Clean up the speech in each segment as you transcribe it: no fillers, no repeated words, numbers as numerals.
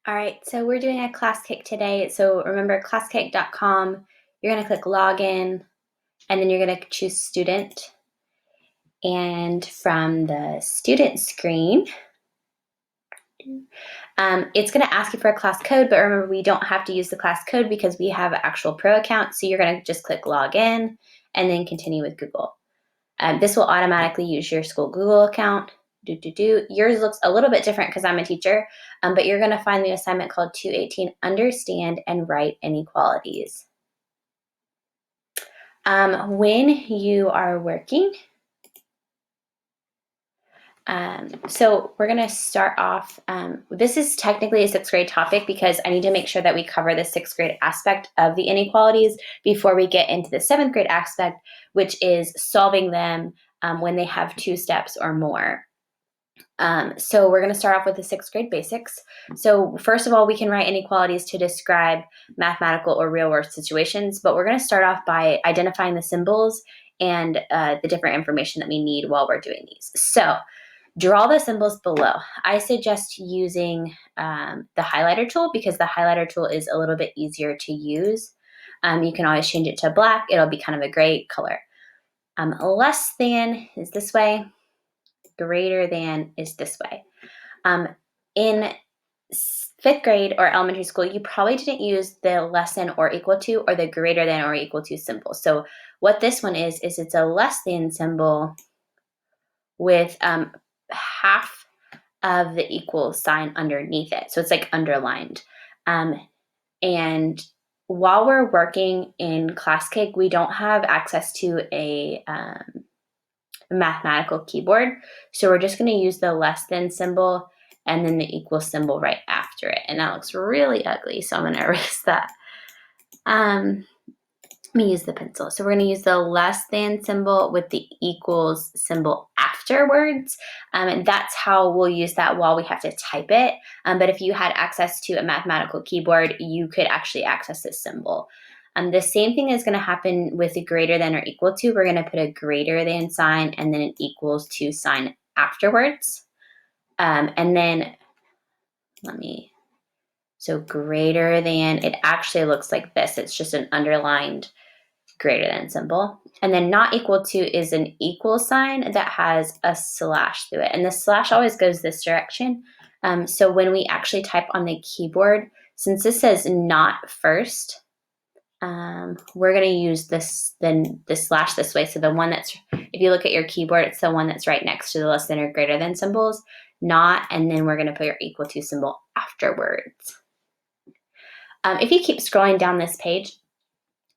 All right, so we're doing a Classkick today. So remember classkick.com, you're going to click login, and then you're going to choose student. And from the student screen, it's going to ask you for a class code, but remember we don't have to use the class code because we have an actual pro account. So you're going to just click login and then continue with Google. This will automatically use your school Google account. Yours looks a little bit different because I'm a teacher, but you're going to find the assignment called 218, Understand and Write Inequalities. When you are working, so we're going to start off, this is technically a sixth grade topic because I need to make sure that we cover the sixth grade aspect of the inequalities before we get into the seventh grade aspect, which is solving them when they have two steps or more. So we're going to start off with the sixth grade basics. So first of all, we can write inequalities to describe mathematical or real world situations, but we're going to start off by identifying the symbols and the different information that we need while we're doing these. So draw the symbols below. I suggest using the highlighter tool because the highlighter tool is a little bit easier to use. You can always change it to black. It'll be kind of a gray color. Less than is this way. Greater than is this way. In fifth grade or elementary school, you probably didn't use the less than or equal to or the greater than or equal to symbol. So what this one is it's a less than symbol with half of the equal sign underneath it. So it's like underlined. And while we're working in Classkick, we don't have access to a mathematical keyboard. So we're just going to use the less than symbol and then the equal symbol right after it. And that looks really ugly, so I'm going to erase that. Let me use the pencil. So we're going to use the less than symbol with the equals symbol afterwards. And that's how we'll use that while we have to type it. But if you had access to a mathematical keyboard, you could actually access this symbol. The same thing is going to happen with a greater than or equal to. We're going to put a greater than sign and then an equals to sign afterwards. And then so greater than, it actually looks like this. It's just an underlined greater than symbol. And then not equal to is an equal sign that has a slash through it. And the slash always goes this direction. So when we actually type on the keyboard, since this says not first, we're going to use the slash this way. So the one that's, if you look at your keyboard, it's the one that's right next to the less than or greater than symbols, not, and then we're going to put your equal to symbol afterwards. If you keep scrolling down this page,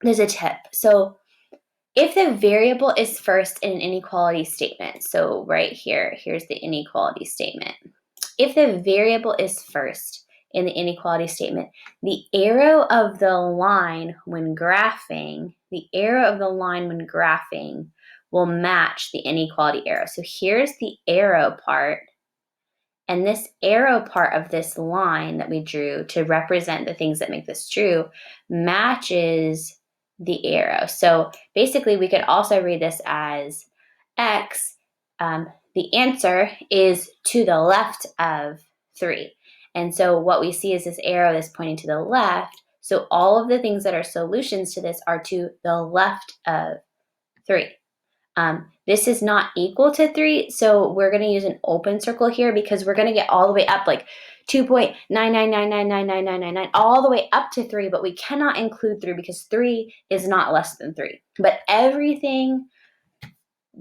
there's a tip. So if the variable is first in an inequality statement, so right here, here's the inequality statement. If the variable is first in the inequality statement, the arrow of the line when graphing, will match the inequality arrow. So here's the arrow part, and this arrow part of this line that we drew to represent the things that make this true matches the arrow. So basically we could also read this as X, the answer is to the left of 3. And so what we see is this arrow is pointing to the left. So all of the things that are solutions to this are to the left of 3. This is not equal to 3, so we're going to use an open circle here because we're going to get all the way up like 2.999999999 all the way up to 3, but we cannot include 3 because 3 is not less than 3. But everything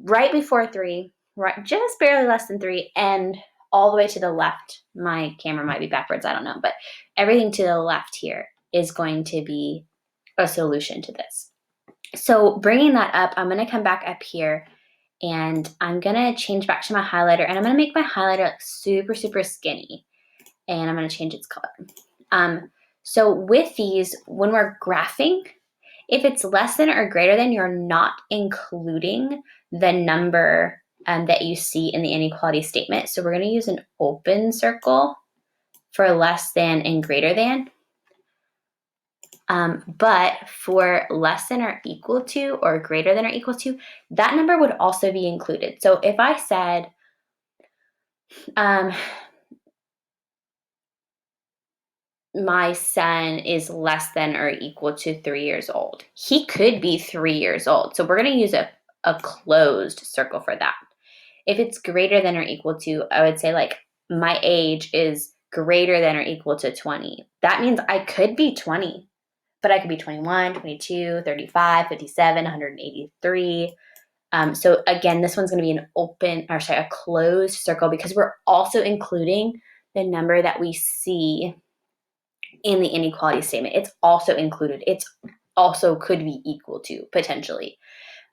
right before 3, right, just barely less than 3, and all the way to the left. My camera might be backwards, I don't know, but everything to the left here is going to be a solution to this. So bringing that up, I'm going to come back up here and I'm going to change back to my highlighter, and I'm going to make my highlighter like super, super skinny, and I'm going to change its color. So with these, when we're graphing, if it's less than or greater than, you're not including the number that you see in the inequality statement. So we're going to use an open circle for less than and greater than. But for less than or equal to or greater than or equal to, that number would also be included. So if I said, my son is less than or equal to 3 years old. He could be 3 years old. So we're going to use a closed circle for that. If it's greater than or equal to, I would say like my age is greater than or equal to 20. That means I could be 20, but I could be 21, 22, 35, 57, 183. So again, this one's going to be a closed circle because we're also including the number that we see in the inequality statement. It's also included. It's also could be equal to potentially.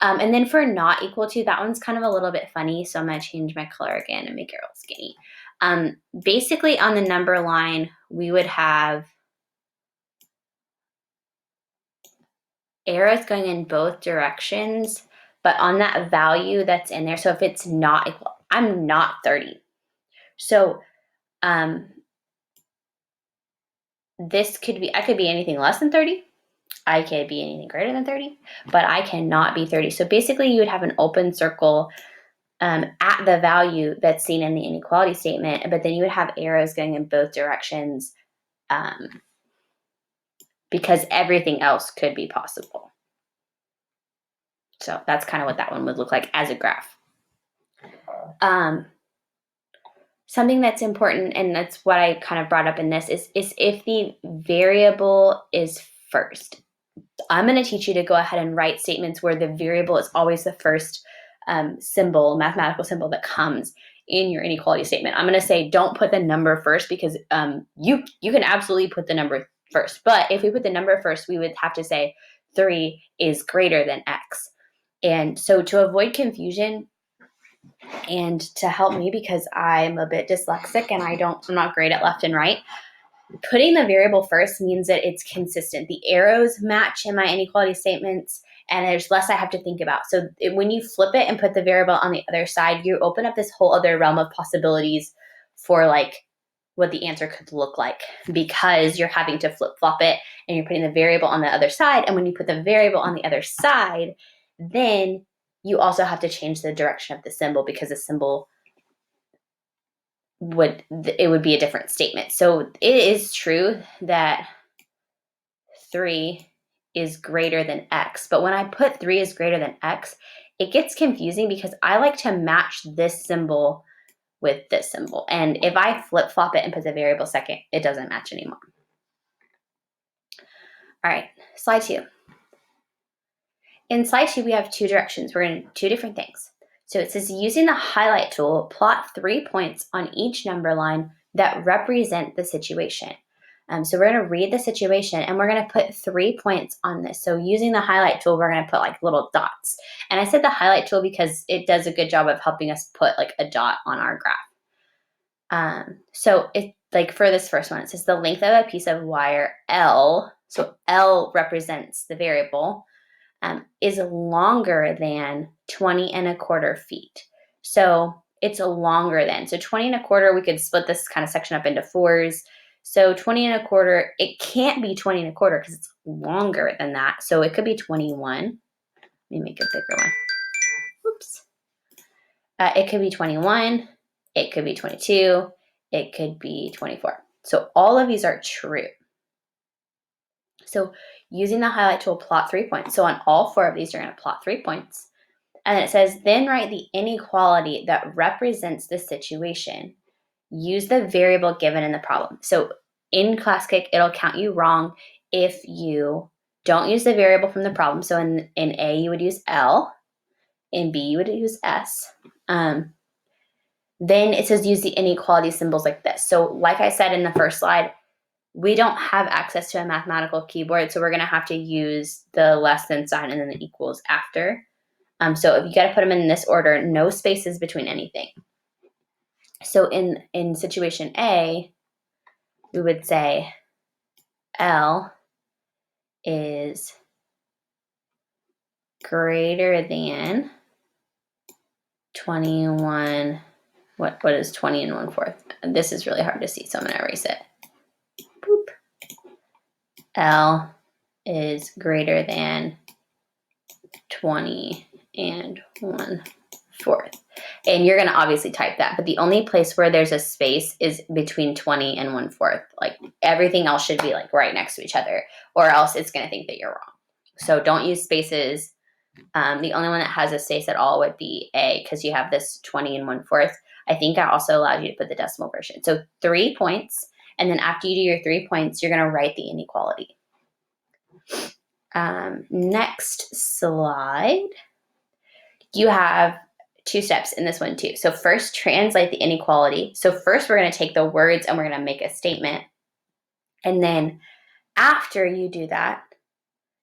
And then for not equal to, that one's kind of a little bit funny. So I'm going to change my color again and make it real skinny. Basically on the number line, we would have arrows going in both directions, but on that value that's in there. So if it's not equal, I'm not 30. So this could be, I could be anything less than 30. I could be anything greater than 30, but I cannot be 30. So basically you would have an open circle at the value that's seen in the inequality statement, but then you would have arrows going in both directions because everything else could be possible. So that's kind of what that one would look like as a graph. Something that's important, and that's what I kind of brought up in this, is if the variable is first. I'm going to teach you to go ahead and write statements where the variable is always the first mathematical symbol that comes in your inequality statement. I'm going to say don't put the number first because you can absolutely put the number first. But if we put the number first, we would have to say 3 is greater than x. And so to avoid confusion and to help me, because I'm a bit dyslexic and I'm not great at left and right, putting the variable first means that it's consistent. The arrows match in my inequality statements, and there's less I have to think about. So when you flip it and put the variable on the other side, you open up this whole other realm of possibilities for like what the answer could look like, because you're having to flip-flop it and you're putting the variable on the other side. And when you put the variable on the other side, then you also have to change the direction of the symbol, because the symbol would be a different statement. So it is true that 3 is greater than x, but when I put 3 is greater than x, it gets confusing because I like to match this symbol with this symbol. And if I flip-flop it and put the variable second, it doesn't match anymore. All right, slide 2. In slide 2, we have 2 directions. We're going to do 2 different things. So it says, using the highlight tool, plot 3 points on each number line that represent the situation. So we're going to read the situation and we're going to put 3 points on this. So using the highlight tool, we're going to put like little dots. And I said the highlight tool because it does a good job of helping us put like a dot on our graph. So it, like for this first one, it says the length of a piece of wire L, so L represents the variable, is longer than 20¼ feet. So it's longer than. So 20¼ we could split this kind of section up into 4s. So 20¼ it can't be 20¼ because it's longer than that. So it could be 21. Let me make a bigger one. Oops. It could be 21. It could be 22. It could be 24. So all of these are true. So using the highlight tool, plot 3 points. So on all 4 of these, you're going to plot 3 points. And then it says, then write the inequality that represents the situation. Use the variable given in the problem. So in Classkick, it'll count you wrong if you don't use the variable from the problem. So in A, you would use L. In B, you would use S. Then it says use the inequality symbols like this. So like I said in the first slide, we don't have access to a mathematical keyboard, so we're going to have to use the less than sign and then the equals after. So if you got to put them in this order, no spaces between anything. So in situation A, we would say L is greater than 21. What is 20 1/4? This is really hard to see, so I'm going to erase it. Boop. L is greater than 20 1/4. And you're going to obviously type that, but the only place where there's a space is between 20 and 1/4. Like everything else should be like right next to each other, or else it's going to think that you're wrong. So don't use spaces. The only one that has a space at all would be A, because you have this 20 and 1/4. I think that also allows you to put the decimal version. So 3 points. And then after you do your 3 points, you're going to write the inequality. Next slide. You have 2 steps in this one too. So first, translate the inequality. So first, we're going to take the words and we're going to make a statement. And then after you do that,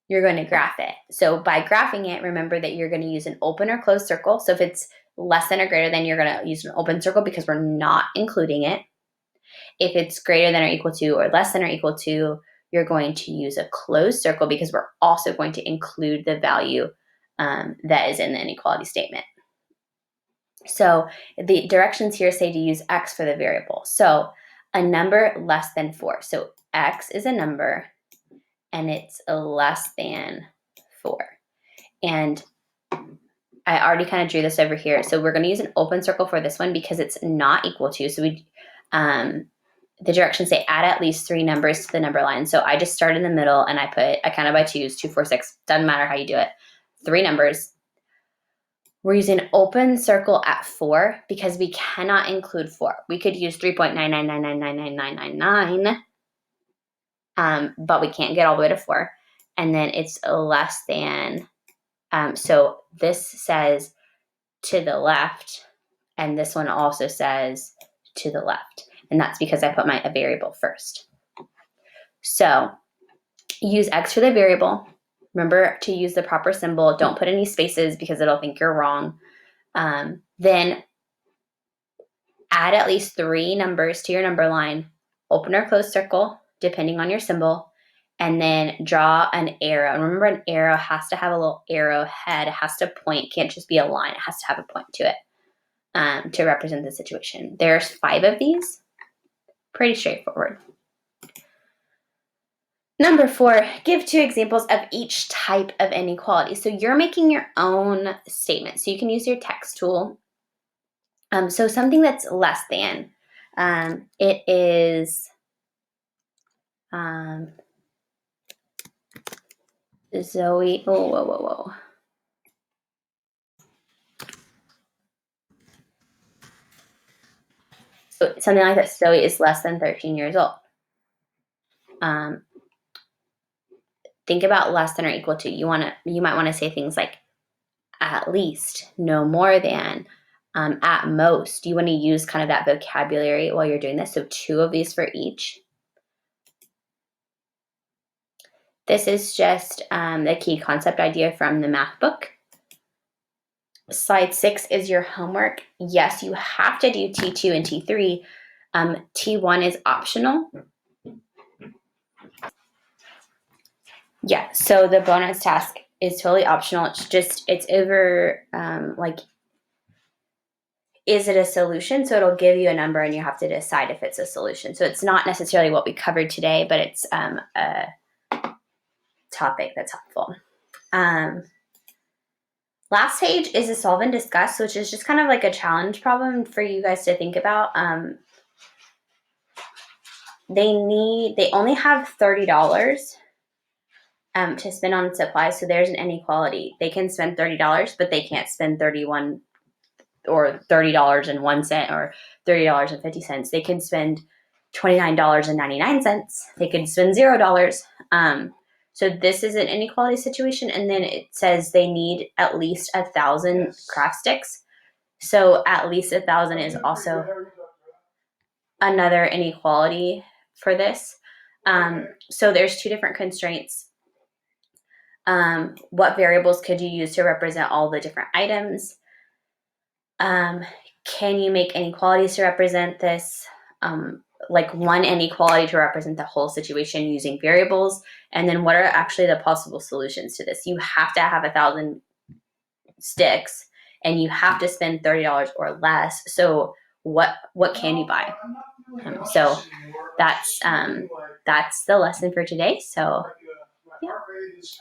you're going to graph it. So by graphing it, remember that you're going to use an open or closed circle. So if it's less than or greater than, you're going to use an open circle because we're not including it. If it's greater than or equal to or less than or equal to, you're going to use a closed circle because we're also going to include the value that is in the inequality statement. So the directions here say to use x for the variable. So a number less than 4. So x is a number and it's less than 4. And I already kind of drew this over here. So we're going to use an open circle for this one because it's not equal to. So the directions say add at least 3 numbers to the number line. So I just start in the middle and I counted by 2s, 2, 4, 6. Doesn't matter how you do it. 3 numbers. We're using an open circle at 4 because we cannot include 4. We could use 3.999999999, but we can't get all the way to 4. And then it's less than, so this says to the left, and this one also says to the left. And that's because I put a variable first. So use x for the variable. Remember to use the proper symbol. Don't put any spaces because it'll think you're wrong. Then add at least 3 numbers to your number line, open or close circle, depending on your symbol, and then draw an arrow. And remember, an arrow has to have a little arrowhead. It has to point. It can't just be a line. It has to have a point to it to represent the situation. There's 5 of these. Pretty straightforward. Number 4, give 2 examples of each type of inequality. So you're making your own statement. So you can use your text tool. So something that's less than, it is Zoe, whoa. So something like that, Zoe is less than 13 years old. Think about less than or equal to. You might want to say things like at least, no more than, at most. You want to use kind of that vocabulary while you're doing this. So 2 of these for each. This is just the key concept idea from the math book. Slide 6 is your homework. Yes, you have to do T2 and T3. T1 is optional. Yeah, so the bonus task is totally optional. It's over, is it a solution? So it'll give you a number and you have to decide if it's a solution. So it's not necessarily what we covered today, but it's a topic that's helpful. Last page is a solve and discuss, which is just kind of like a challenge problem for you guys to think about. They only have $30 to spend on supplies, so there's an inequality. They can spend $30, but they can't spend $31 or $30.01 or $30.50. They can spend $29.99. They could spend $0. So this is an inequality situation, and then it says they need at least 1,000 craft sticks. So at least 1,000 is also another inequality for this. So there's 2 different constraints. What variables could you use to represent all the different items? Can you make inequalities to represent this? Like one inequality to represent the whole situation using variables? And then what are actually the possible solutions to this? You have to have 1,000 sticks and you have to spend $30 or less. So what can you buy? So that's the lesson for today. So